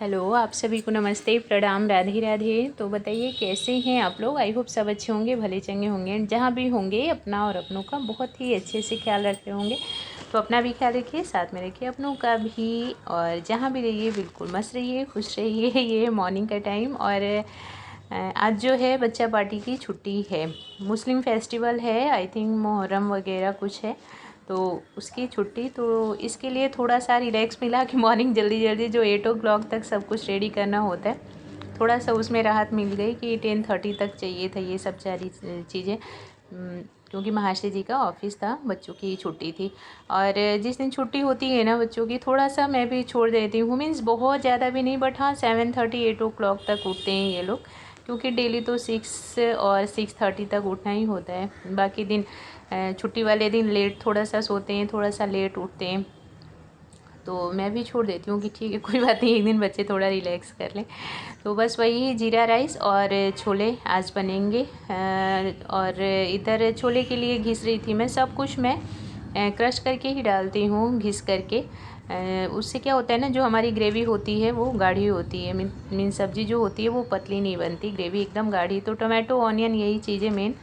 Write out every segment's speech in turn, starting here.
Hello, आप सभी को नमस्ते, प्रणाम, राधे राधे। तो बताइए कैसे हैं आप लोग। आई होप सब अच्छे होंगे, भले चंगे होंगे। जहाँ भी होंगे अपना और अपनों का बहुत ही अच्छे से ख्याल रखते होंगे। तो अपना भी ख्याल रखिए, साथ में रखिए अपनों का भी। और जहाँ भी रहिए बिल्कुल मस्त रहिए, खुश रहिए। ये मॉर्निंग का टाइम। और आज जो है बच्चा पार्टी की छुट्टी है। मुस्लिम फेस्टिवल है, आई थिंक मुहर्रम वगैरह कुछ है, तो उसकी छुट्टी। तो इसके लिए थोड़ा सा रिलैक्स मिला कि मॉर्निंग जल्दी जल्दी जो 8 o'clock तक सब कुछ रेडी करना होता है, थोड़ा सा उसमें राहत मिल गई कि 10:30 तक चाहिए था ये सब सारी चीज़ें। क्योंकि महाशय जी का ऑफिस था, बच्चों की छुट्टी थी। और जिस दिन छुट्टी होती है ना बच्चों की, थोड़ा सा मैं भी छोड़ देती हूँ। मीन्स बहुत ज़्यादा भी नहीं, बट हाँ 7:30 8 o'clock तक उठते हैं ये लोग। क्योंकि डेली तो 6 और 6:30 तक उठना ही होता है। बाकी दिन छुट्टी वाले दिन लेट थोड़ा सा सोते हैं, थोड़ा सा लेट उठते हैं। तो मैं भी छोड़ देती हूँ कि ठीक है कोई बात नहीं, एक दिन बच्चे थोड़ा रिलैक्स कर लें। तो बस वही जीरा राइस और छोले आज बनेंगे। और इधर छोले के लिए घिस रही थी मैं। सब कुछ मैं क्रश करके ही डालती हूँ, घिस करके। उससे क्या होता है ना, जो हमारी ग्रेवी होती है वो गाढ़ी होती है। मीन सब्ज़ी जो होती है वो पतली नहीं बनती, ग्रेवी एकदम गाढ़ी। तो टोमेटो ऑनियन यही चीज़ें मेन।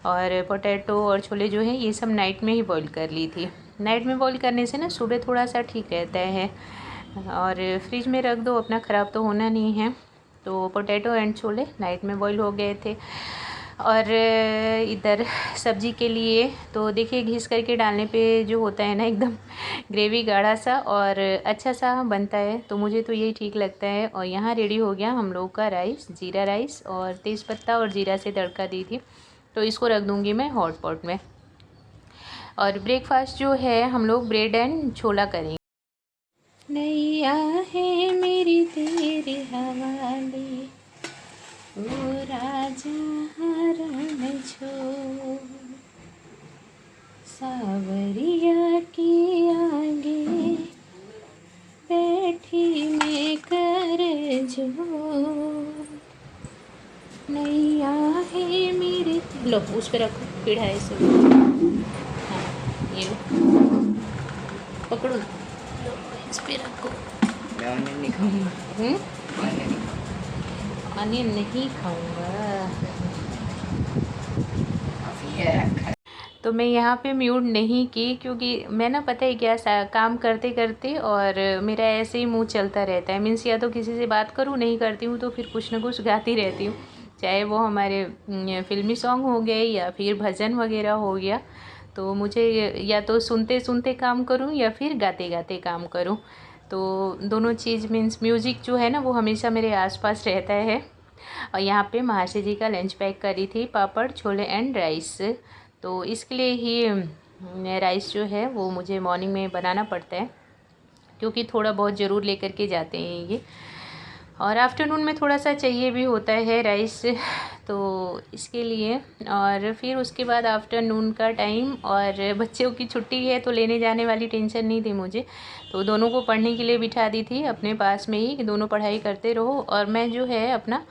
और पोटैटो और छोले जो हैं ये सब नाइट में ही बॉईल कर ली थी। नाइट में बॉईल करने से ना सुबह थोड़ा सा ठीक रहता है। और फ्रिज में रख दो, अपना ख़राब तो होना नहीं है। तो पोटैटो एंड छोले नाइट में बॉईल हो गए थे। और इधर सब्ज़ी के लिए तो देखिए घिस करके डालने पे जो होता है ना एकदम ग्रेवी गाढ़ा सा और अच्छा सा बनता है। तो मुझे तो यही ठीक लगता है। और यहाँ रेडी हो गया हम लोग का राइस, जीरा राइस। और तेज़पत्ता और जीरा से तड़का दी थी, तो इसको रख दूँगी मैं हॉट पॉट में। और ब्रेकफास्ट जो है हम लोग ब्रेड एंड छोला करेंगे। नैया है मेरी तेरे हवाले, ओ राजा हरण छोड़, सावरिया के आगे बैठी मैं कर जोड़। नैया है मेरी, लो उस पर रखो, पीढ़ा है सब। हाँ ये लो, पकड़ो ना, लो इस पर रखो। अनियन नहीं खाऊंगा। तो मैं यहाँ पे म्यूट नहीं की, क्योंकि मैं ना पता है क्या काम करते करते और मेरा ऐसे ही मुंह चलता रहता है। मीन्स या तो किसी से बात करूँ, नहीं करती हूँ तो फिर कुछ ना कुछ गाती रहती हूँ। चाहे वो हमारे फिल्मी सॉन्ग हो गए या फिर भजन वगैरह हो गया। तो मुझे या तो सुनते सुनते काम करूँ या फिर गाते गाते काम करूँ। तो दोनों चीज़ मीन्स म्यूज़िक जो है ना वो हमेशा मेरे आसपास रहता है। और यहाँ पे महाशय जी का लंच पैक करी थी, पापड़ छोले एंड राइस। तो इसके लिए ही राइस जो है वो मुझे मॉर्निंग में बनाना पड़ता है, क्योंकि थोड़ा बहुत ज़रूर लेकर के जाते हैं ये। और आफ्टरनून में थोड़ा सा चाहिए भी होता है राइस, तो इसके लिए। और फिर उसके बाद आफ्टरनून का टाइम, और बच्चों की छुट्टी है तो लेने जाने वाली टेंशन नहीं थी मुझे। तो दोनों को पढ़ने के लिए बिठा दी थी अपने पास में ही कि दोनों पढ़ाई करते रहो। और मैं जो है अपना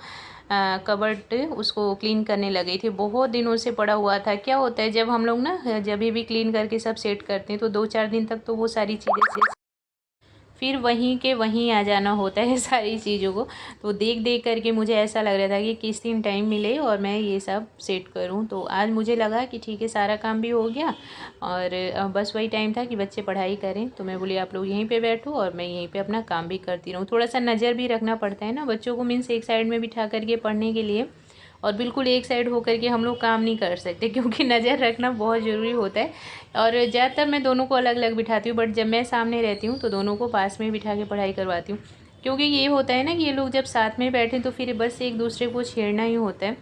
कबर्ड उसको क्लीन करने लगी थी। बहुत दिनों से पड़ा हुआ था। क्या होता है जब हम लोग ना जब भी क्लीन करके सब सेट करते हैं तो 2-4 दिन तक तो वो सारी चीज़ें फिर वहीं के वहीं आ जाना होता है सारी चीज़ों को। तो देख देख करके मुझे ऐसा लग रहा था कि किस दिन टाइम मिले और मैं ये सब सेट करूं। तो आज मुझे लगा कि ठीक है सारा काम भी हो गया, और बस वही टाइम था कि बच्चे पढ़ाई करें। तो मैं बोली आप लोग यहीं पे बैठो और मैं यहीं पे अपना काम भी करती रहूँ। थोड़ा सा नज़र भी रखना पड़ता है ना बच्चों को, मीन्स एक साइड में बिठा करके पढ़ने के लिए। और बिल्कुल एक साइड होकर के हम लोग काम नहीं कर सकते, क्योंकि नज़र रखना बहुत ज़रूरी होता है। और ज़्यादातर मैं दोनों को अलग अलग बिठाती हूँ, बट जब मैं सामने रहती हूँ तो दोनों को पास में बिठा के पढ़ाई करवाती हूँ। क्योंकि ये होता है ना कि ये लोग जब साथ में बैठें तो फिर बस एक दूसरे को छेड़ना ही होता है।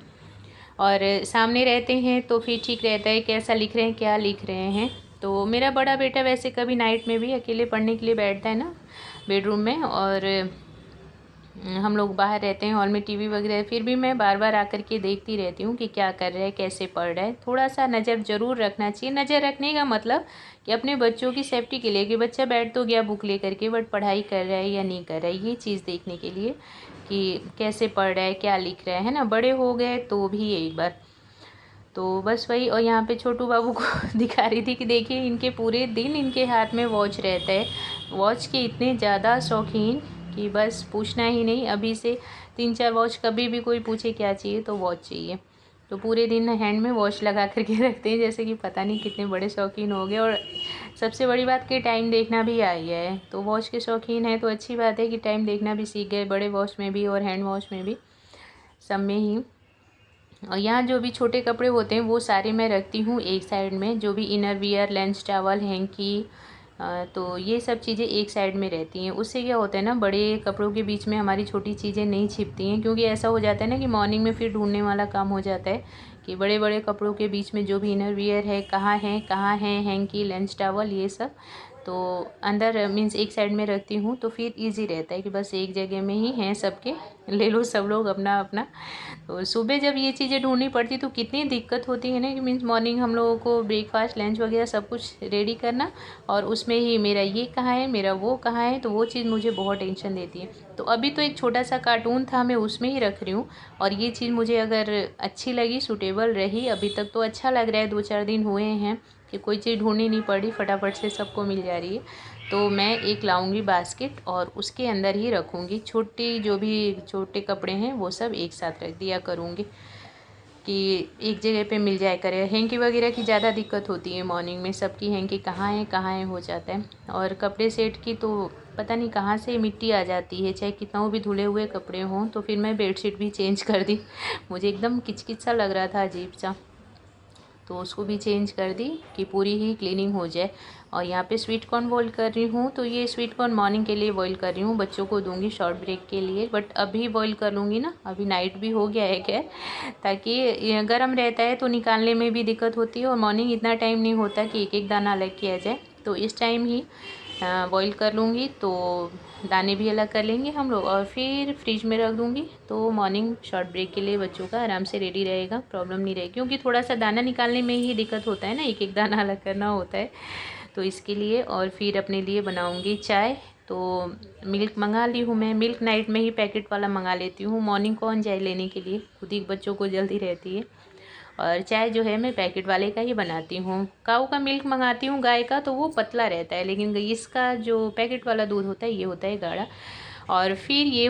और सामने रहते हैं तो फिर ठीक रहता है, कैसा लिख रहे हैं क्या लिख रहे हैं। तो मेरा बड़ा बेटा वैसे कभी नाइट में भी अकेले पढ़ने के लिए बैठता है ना बेडरूम में। और हम लोग बाहर रहते हैं, हॉल में टीवी वगैरह, फिर भी मैं बार बार आकर के देखती रहती हूँ कि क्या कर रहा है, कैसे पढ़ रहा है। थोड़ा सा नज़र ज़रूर रखना चाहिए। नज़र रखने का मतलब कि अपने बच्चों की सेफ्टी के लिए, कि बच्चा बैठ तो गया बुक लेकर के, बट पढ़ाई कर रहा है या नहीं कर रहा है, ये चीज़ देखने के लिए कि कैसे पढ़ रहा है, क्या लिख रहा है ना। बड़े हो गए तो भी एक बार। तो बस वही। और यहाँ पे छोटू बाबू को दिखा रही थी कि देखिए इनके पूरे दिन इनके हाथ में वॉच रहता है। वॉच के इतने ज़्यादा शौकीन कि बस पूछना ही नहीं, अभी से 3-4 वॉच, कभी भी कोई पूछे क्या चाहिए तो वॉच चाहिए। तो पूरे दिन हैंड में वॉच लगा करके रखते हैं, जैसे कि पता नहीं कितने बड़े शौकीन हो गए। और सबसे बड़ी बात कि टाइम देखना भी आ गया है, तो वॉच के शौकीन है तो अच्छी बात है कि टाइम देखना भी सीख गए, बड़े वॉच में भी और हैंड वॉच में भी, सब में ही। और यहाँ जो भी छोटे कपड़े होते हैं वो सारे मैं रखती हूँ एक साइड में, जो भी inner wear, lunch towel, hanky, तो ये सब चीज़ें एक साइड में रहती हैं। उससे क्या होता है ना, बड़े कपड़ों के बीच में हमारी छोटी चीज़ें नहीं छिपती हैं, क्योंकि ऐसा हो जाता है ना कि मॉर्निंग में फिर ढूंढने वाला काम हो जाता है कि बड़े बड़े कपड़ों के बीच में जो भी इनर वियर है कहाँ है हैंकी, लंच टॉवल, ये सब तो अंदर मीन्स एक साइड में रखती हूँ, तो फिर इजी रहता है कि बस एक जगह में ही हैं सबके, ले लो सब लोग अपना अपना। तो सुबह जब ये चीज़ें ढूंढनी पड़ती तो कितनी दिक्कत होती है ना, कि मीन्स मॉर्निंग हम लोगों को ब्रेकफास्ट, लंच वगैरह सब कुछ रेडी करना, और उसमें ही मेरा ये कहाँ है, मेरा वो कहाँ है, तो वो चीज़ मुझे बहुत टेंशन देती है। तो अभी तो एक छोटा सा कार्टून था, मैं उसमें ही रख रही हूँ, और ये चीज़ मुझे अगर अच्छी लगी, सूटेबल रही, अभी तक तो अच्छा लग रहा है, 2-4 दिन हुए हैं कि कोई चीज़ ढूंढनी नहीं पड़ी, फटाफट से सबको मिल जा रही है। तो मैं एक लाऊंगी बास्केट और उसके अंदर ही रखूँगी, छोटी जो भी छोटे कपड़े हैं वो सब एक साथ रख दिया करूँगी कि एक जगह पे मिल जाए करे। हैंकी वगैरह की ज़्यादा दिक्कत होती है मॉर्निंग में, सबकी हैंकी कहाँ है हो जाता है। और कपड़े सेट की तो पता नहीं कहाँ से मिट्टी आ जाती है, चाहे कितना भी धुले हुए कपड़े हों। तो फिर मैं बेडशीट भी चेंज कर दी, मुझे एकदम किचकिच सा लग रहा था, अजीब सा, तो उसको भी चेंज कर दी कि पूरी ही क्लीनिंग हो जाए। और यहाँ पे स्वीट कॉर्न बॉईल कर रही हूँ, तो ये स्वीट कॉर्न मॉर्निंग के लिए बॉईल कर रही हूँ, बच्चों को दूंगी शॉर्ट ब्रेक के लिए, बट अभी बॉईल कर लूँगी ना, अभी नाइट भी हो गया है खैर, ताकि ये गर्म रहता है तो निकालने में भी दिक्कत होती है, और मॉर्निंग इतना टाइम नहीं होता कि एक एक दाना अलग किया जाए, तो इस टाइम ही बॉईल कर लूँगी, तो दाने भी अलग कर लेंगे हम लोग, और फिर फ्रिज में रख दूँगी, तो मॉर्निंग शॉर्ट ब्रेक के लिए बच्चों का आराम से रेडी रहेगा, प्रॉब्लम नहीं रहेगी। क्योंकि थोड़ा सा दाना निकालने में ही दिक्कत होता है ना, एक एक दाना अलग करना होता है, तो इसके लिए। और फिर अपने लिए बनाऊँगी चाय, तो मिल्क मंगा ली हूँ मैं, मिल्क नाइट में ही पैकेट वाला मंगा लेती हूँ, मॉर्निंग कौन जाए लेने के लिए, खुद ही बच्चों को जल्दी रहती है। और चाय जो है मैं पैकेट वाले का ही बनाती हूँ। काऊ का मिल्क मंगाती हूँ गाय का, तो वो पतला रहता है, लेकिन इसका जो पैकेट वाला दूध होता है ये होता है गाढ़ा। और फिर ये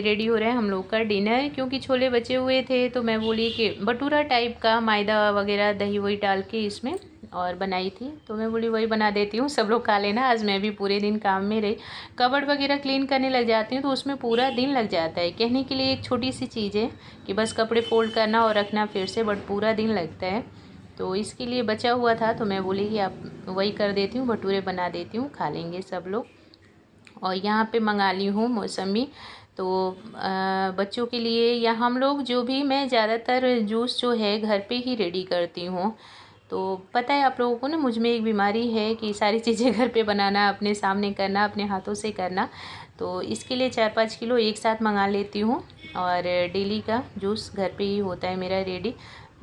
रेडी हो रहा है हम लोग का डिनर, क्योंकि छोले बचे हुए थे, तो मैं बोली कि भटूरा टाइप का मैदा वगैरह दही वही डाल के इसमें और बनाई थी, तो मैं बोली वही बना देती हूँ, सब लोग खा लेना। आज मैं भी पूरे दिन काम में रही, कबर्ड वगैरह क्लीन करने लग जाती हूँ, तो उसमें पूरा दिन लग जाता है। कहने के लिए एक छोटी सी चीज़ है कि बस कपड़े फोल्ड करना और रखना फिर से, बट पूरा दिन लगता है। तो इसके लिए बचा हुआ था, तो मैं बोली कि आप वही कर देती हूँ, भटूरे बना देती हूँ, खा लेंगे सब लोग। और यहाँ पे मंगा ली हूँ मौसमी, तो बच्चों के लिए, या हम लोग जो भी, मैं ज़्यादातर जूस जो है घर पे ही रेडी करती हूँ। तो पता है आप लोगों को ना, मुझ में एक बीमारी है कि सारी चीज़ें घर पे बनाना, अपने सामने करना, अपने हाथों से करना, तो इसके लिए 4-5 किलो एक साथ मंगा लेती हूँ। और डेली का जूस घर पे ही होता है मेरा रेडी,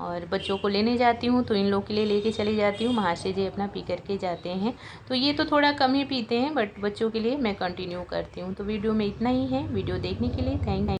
और बच्चों को लेने जाती हूँ तो इन लोग के लिए लेके चली जाती हूँ, महाशय जी अपना पी करके जाते हैं। तो ये तो थोड़ा कम ही पीते हैं, बट बच्चों के लिए मैं कंटिन्यू करती हूँ। तो वीडियो में इतना ही है, वीडियो देखने के लिए थैंक